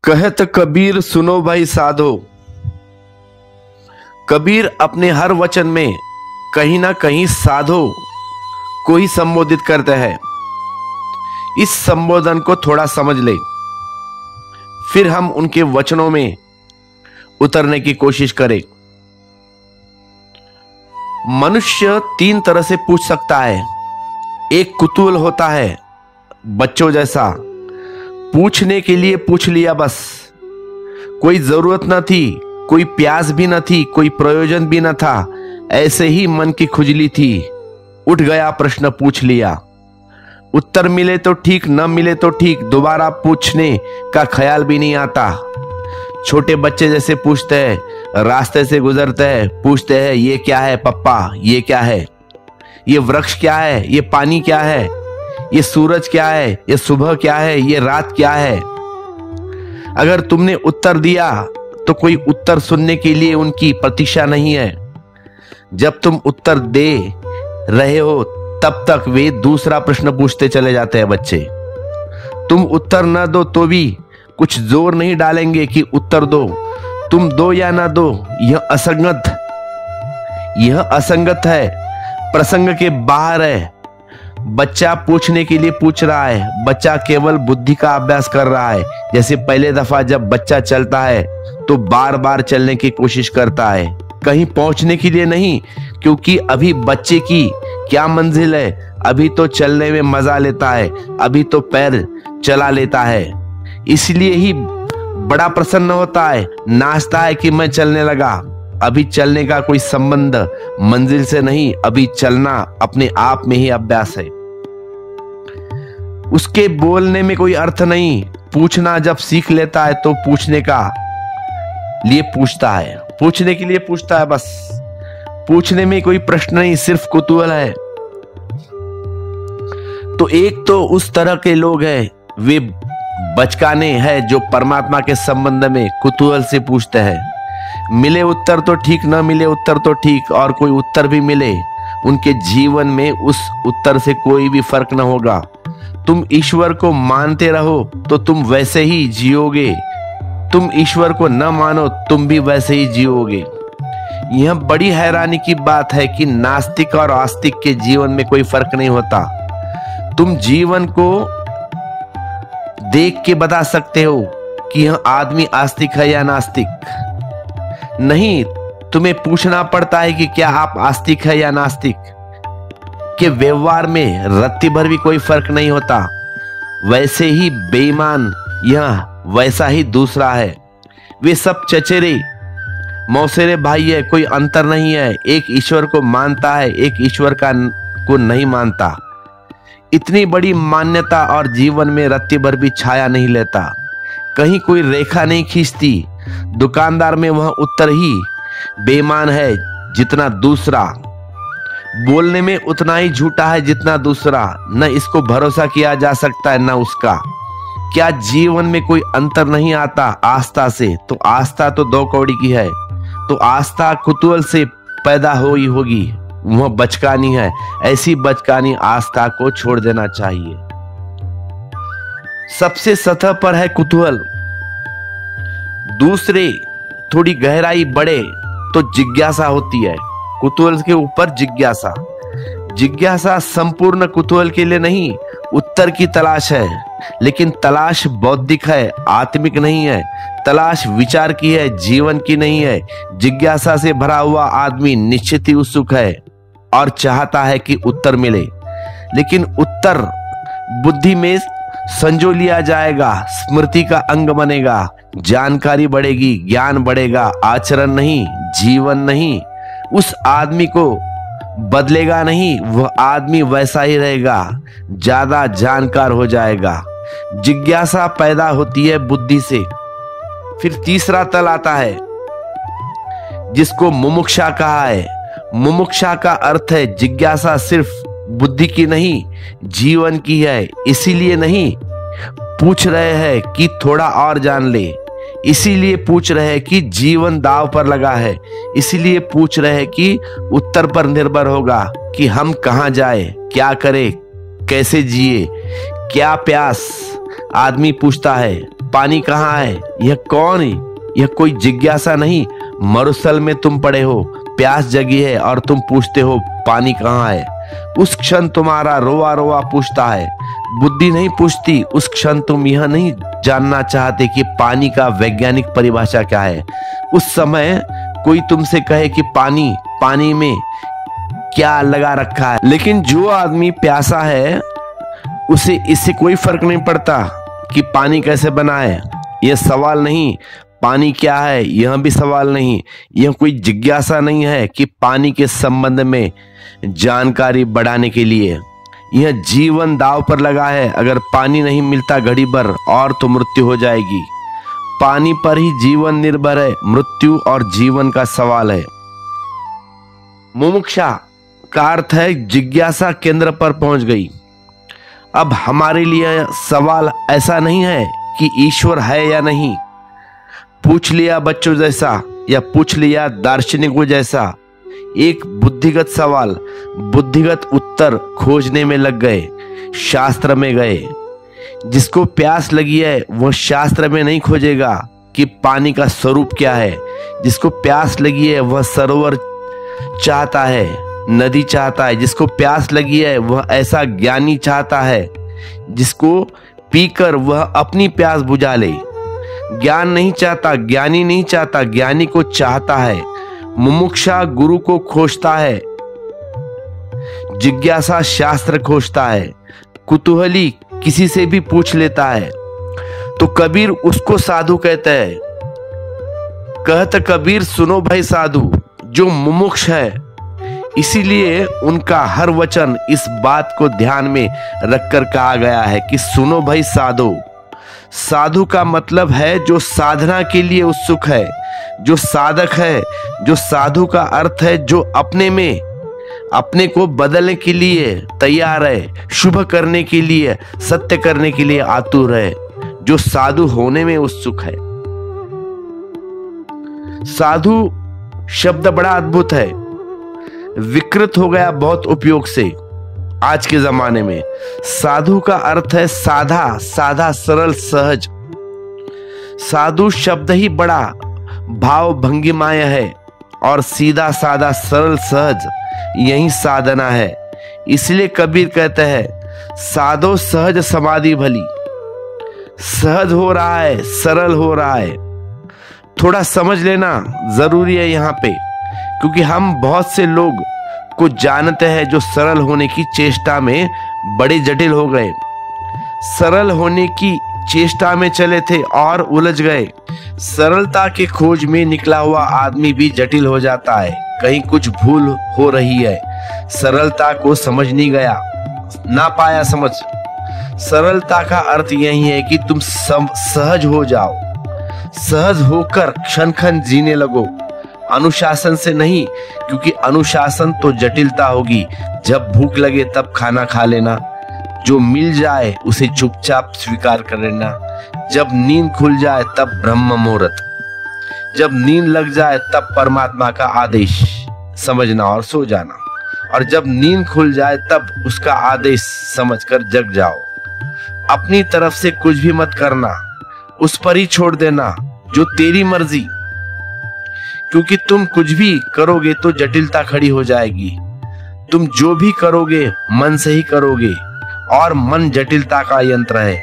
कहत कबीर सुनो भाई साधो। कबीर अपने हर वचन में कहीं ना कहीं साधो को ही संबोधित करते हैं। इस संबोधन को थोड़ा समझ ले, फिर हम उनके वचनों में उतरने की कोशिश करें। मनुष्य तीन तरह से पूछ सकता है। एक कुतूहल होता है, बच्चों जैसा, पूछने के लिए पूछ लिया बस। कोई जरूरत न थी, कोई प्यास भी न थी, कोई प्रयोजन भी न था, ऐसे ही मन की खुजली थी, उठ गया प्रश्न पूछ लिया। उत्तर मिले तो ठीक, न मिले तो ठीक, दोबारा पूछने का ख्याल भी नहीं आता। छोटे बच्चे जैसे पूछते हैं, रास्ते से गुजरते हैं, पूछते हैं ये क्या है पप्पा, ये क्या है, ये वृक्ष क्या है, ये पानी क्या है, ये सूरज क्या है, ये सुबह क्या है, ये रात क्या है। अगर तुमने उत्तर दिया तो कोई उत्तर सुनने के लिए उनकी प्रतीक्षा नहीं है। जब तुम उत्तर दे रहे हो तब तक वे दूसरा प्रश्न पूछते चले जाते हैं बच्चे। तुम उत्तर न दो तो भी कुछ जोर नहीं डालेंगे कि उत्तर दो। तुम दो या ना दो, यह असंगत है, प्रसंग के बाहर है। बच्चा पूछने के लिए पूछ रहा है, बच्चा केवल बुद्धि का अभ्यास कर रहा है। जैसे पहले दफा जब बच्चा चलता है तो बार बार चलने की कोशिश करता है, कहीं पहुंचने के लिए नहीं, क्योंकि अभी बच्चे की क्या मंजिल है। अभी तो चलने में मजा लेता है, अभी तो पैर चला लेता है, इसलिए ही बड़ा प्रसन्न होता है, नाचता है कि मैं चलने लगा। अभी चलने का कोई संबंध मंजिल से नहीं, अभी चलना अपने आप में ही अभ्यास है। उसके बोलने में कोई अर्थ नहीं। पूछना जब सीख लेता है तो पूछने का लिए पूछता है, पूछने के लिए पूछता है बस। पूछने में कोई प्रश्न नहीं, सिर्फ कुतूहल है। तो एक तो उस तरह के लोग हैं, वे बचकाने हैं जो परमात्मा के संबंध में कुतूहल से पूछते हैं। मिले उत्तर तो ठीक, न मिले उत्तर तो ठीक, और कोई उत्तर भी मिले उनके जीवन में उस उत्तर से कोई भी फर्क न होगा। तुम ईश्वर को मानते रहो तो तुम वैसे ही जियोगे, तुम ईश्वर को न मानो तुम भी वैसे ही जियोगे। यह बड़ी हैरानी की बात है कि नास्तिक और आस्तिक के जीवन में कोई फर्क नहीं होता। तुम जीवन को देख के बता सकते हो कि यह आदमी आस्तिक है या नास्तिक नहीं। तुम्हें पूछना पड़ता है कि क्या आप आस्तिक है या नास्तिक। के व्यवहार में रत्ती भर भी कोई फर्क नहीं होता। वैसे ही बेईमान यह, वैसा ही दूसरा है। वे सब चचेरे मौसेरे भाई है, कोई अंतर नहीं है। एक ईश्वर को मानता है, एक ईश्वर को नहीं मानता। इतनी बड़ी मान्यता और जीवन में रत्ती भर भी छाया नहीं लेता, कहीं कोई रेखा नहीं खींचती। दुकानदार में वह उत्तर ही बेईमान है जितना दूसरा, बोलने में उतना ही झूठा है जितना दूसरा। न इसको भरोसा किया जा सकता है न उसका। क्या जीवन में कोई अंतर नहीं आता आस्था से? तो आस्था तो दो कौड़ी की है, तो आस्था कुतूहल से पैदा हुई होगी, वह बचकानी है। ऐसी बचकानी आस्था को छोड़ देना चाहिए। सबसे सतह पर है कुतूहल, दूसरे थोड़ी गहराई बढ़े तो जिज्ञासा होती है। कुतूहल के ऊपर जिज्ञासा। जिज्ञासा संपूर्ण कुतूहल के लिए नहीं, उत्तर की तलाश है, लेकिन तलाश बौद्धिक है, आत्मिक नहीं है। तलाश विचार की है, जीवन की नहीं है। जिज्ञासा से भरा हुआ आदमी निश्चित ही उत्सुक है और चाहता है कि उत्तर मिले, लेकिन उत्तर बुद्धि में संजो लिया जाएगा, स्मृति का अंग बनेगा, जानकारी बढ़ेगी, ज्ञान बढ़ेगा, आचरण नहीं, जीवन नहीं। उस आदमी को बदलेगा नहीं, वह आदमी वैसा ही रहेगा, ज्यादा जानकार हो जाएगा। जिज्ञासा पैदा होती है बुद्धि से। फिर तीसरा तल आता है जिसको मुमुक्षा कहा है। मुमुक्षा का अर्थ है जिज्ञासा सिर्फ बुद्धि की नहीं, जीवन की है। इसीलिए नहीं पूछ रहे हैं कि थोड़ा और जान ले, इसीलिए पूछ रहे हैं कि जीवन दांव पर लगा है, इसीलिए पूछ रहे हैं कि उत्तर पर निर्भर होगा कि हम कहां जाए, क्या करें, कैसे जिए, क्या प्यास। आदमी पूछता है पानी कहाँ है, यह कौन है, यह कोई जिज्ञासा नहीं। मरुस्थल में तुम पड़े हो, प्यास जगी है और तुम पूछते हो पानी कहाँ है। उस क्षण तुम्हारा रोआ रोआ पूछता है, बुद्धि नहीं पूछती। उस क्षण तुम यह नहीं जानना चाहते कि पानी का वैज्ञानिक परिभाषा क्या है। उस समय कोई तुमसे कहे कि पानी में क्या लगा रखा है, लेकिन जो आदमी प्यासा है उसे इससे कोई फर्क नहीं पड़ता कि पानी कैसे बना है। यह सवाल नहीं पानी क्या है, यह भी सवाल नहीं। यह कोई जिज्ञासा नहीं है कि पानी के संबंध में जानकारी बढ़ाने के लिए। यह जीवन दांव पर लगा है। अगर पानी नहीं मिलता घड़ी भर और तो मृत्यु हो जाएगी। पानी पर ही जीवन निर्भर है। मृत्यु और जीवन का सवाल है। मुमुक्षा का अर्थ है जिज्ञासा केंद्र पर पहुंच गई। अब हमारे लिए सवाल ऐसा नहीं है कि ईश्वर है या नहीं। पूछ लिया बच्चों जैसा या पूछ लिया दार्शनिकों जैसा एक बुद्धिगत सवाल, बुद्धिगत उत्तर खोजने में लग गए, शास्त्र में गए। जिसको प्यास लगी है वह शास्त्र में नहीं खोजेगा कि पानी का स्वरूप क्या है। जिसको प्यास लगी है वह सरोवर चाहता है, नदी चाहता है। जिसको प्यास लगी है वह ऐसा ज्ञानी चाहता है जिसको पीकर वह अपनी प्यास बुझा ले। ज्ञान नहीं चाहता, ज्ञानी नहीं चाहता, ज्ञानी को चाहता है। मुमुक्षा गुरु को खोजता है, जिज्ञासा शास्त्र खोजता है, कुतूहली किसी से भी पूछ लेता है। तो कबीर उसको साधु कहते हैं। कहत कबीर सुनो भाई साधु, जो मुमुक्ष है। इसीलिए उनका हर वचन इस बात को ध्यान में रखकर कहा गया है कि सुनो भाई साधु। साधु का मतलब है जो साधना के लिए उत्सुक है, जो साधक है। जो साधु का अर्थ है जो अपने को बदलने के लिए तैयार है, शुभ करने के लिए, सत्य करने के लिए आतुर है, जो साधु होने में उत्सुक है। साधु शब्द बड़ा अद्भुत है, विकृत हो गया बहुत उपयोग से आज के जमाने में। साधु का अर्थ है साधा, सरल, सहज। साधु शब्द ही बड़ा भाव भंगिमाय है और सीधा साधा सरल सहज यही साधना है। इसलिए कबीर कहते हैं साधो सहज समाधि भली। सहज हो रहा है, सरल हो रहा है। थोड़ा समझ लेना जरूरी है यहाँ पे, क्योंकि हम बहुत से लोग को जानते हैं जो सरल होने की चेष्टा में बड़े जटिल हो गए। सरल होने की चेष्टा में चले थे और उलझ गए। सरलता के खोज में निकला हुआ आदमी भी जटिल हो जाता है। कहीं कुछ भूल हो रही है, सरलता को समझ नहीं गया, ना पाया समझ। सरलता का अर्थ यही है कि तुम सहज हो जाओ, सहज होकर क्षण क्षण जीने लगो। अनुशासन से नहीं, क्योंकि अनुशासन तो जटिलता होगी। जब भूख लगे तब खाना खा लेना, जो मिल जाए उसे चुपचाप स्वीकार कर लेना। जब नींद खुल जाए तब ब्रह्म मुहूर्त, जब नींद लग जाए तब परमात्मा का आदेश समझना और सो जाना। और जब नींद खुल जाए तब उसका आदेश समझकर जग जाओ। अपनी तरफ से कुछ भी मत करना, उस पर ही छोड़ देना जो तेरी मर्जी, क्योंकि तुम कुछ भी करोगे तो जटिलता खड़ी हो जाएगी। तुम जो भी करोगे मन से ही करोगे, और मन जटिलता का यंत्र है।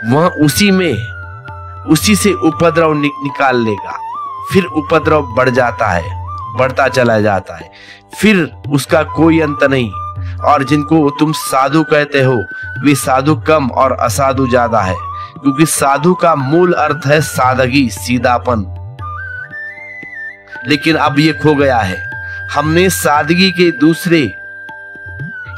वह उसी से उपद्रव निकाल लेगा। फिर उपद्रव बढ़ जाता है, बढ़ता चला जाता है, फिर उसका कोई अंत नहीं। और जिनको तुम साधु कहते हो वे साधु कम और असाधु ज्यादा है, क्योंकि साधु का मूल अर्थ है सादगी, सीधापन। लेकिन अब ये खो गया है। हमने सादगी के दूसरे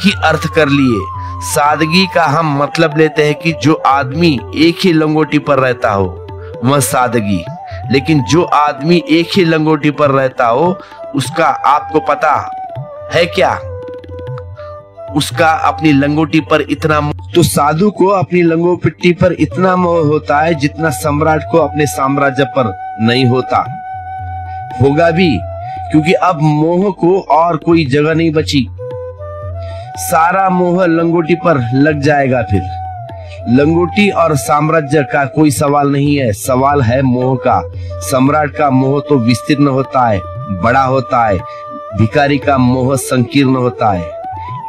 ही अर्थ कर लिए। सादगी का हम मतलब लेते हैं कि जो आदमी एक ही लंगोटी पर रहता हो वह सादगी। लेकिन जो आदमी एक ही लंगोटी पर रहता हो उसका आपको पता है क्या? उसका अपनी लंगोटी पर इतना तो साधु को अपनी लंगोटी पर इतना मोह होता है जितना सम्राट को अपने साम्राज्य पर नहीं होता। होगा भी, क्योंकि अब मोह को और कोई जगह नहीं बची। सारा मोह लंगोटी पर लग जाएगा फिर। लंगोटी और साम्राज्य का कोई सवाल नहीं है, सवाल है मोह का। सम्राट का मोह तो विस्तीर्ण होता है, बड़ा होता है। भिखारी का मोह संकीर्ण होता है,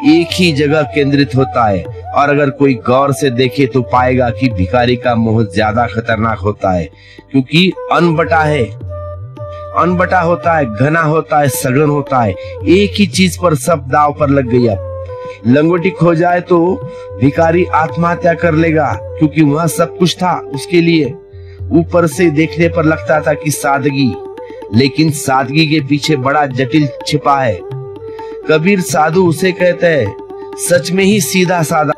एक ही जगह केंद्रित होता है। और अगर कोई गौर से देखे तो पाएगा कि भिखारी का मोह ज्यादा खतरनाक होता है, क्योंकि अनबटा है, अनबटा होता है, घना होता है, सघन होता है। एक ही चीज पर सब दाव पर लग गई। अब लंगोटी खो जाए तो भिखारी आत्महत्या कर लेगा, क्योंकि वह सब कुछ था उसके लिए। ऊपर से देखने पर लगता था कि सादगी, लेकिन सादगी के पीछे बड़ा जटिल छिपा है। कबीर साधु उसे कहते हैं, सच में ही सीधा साधा।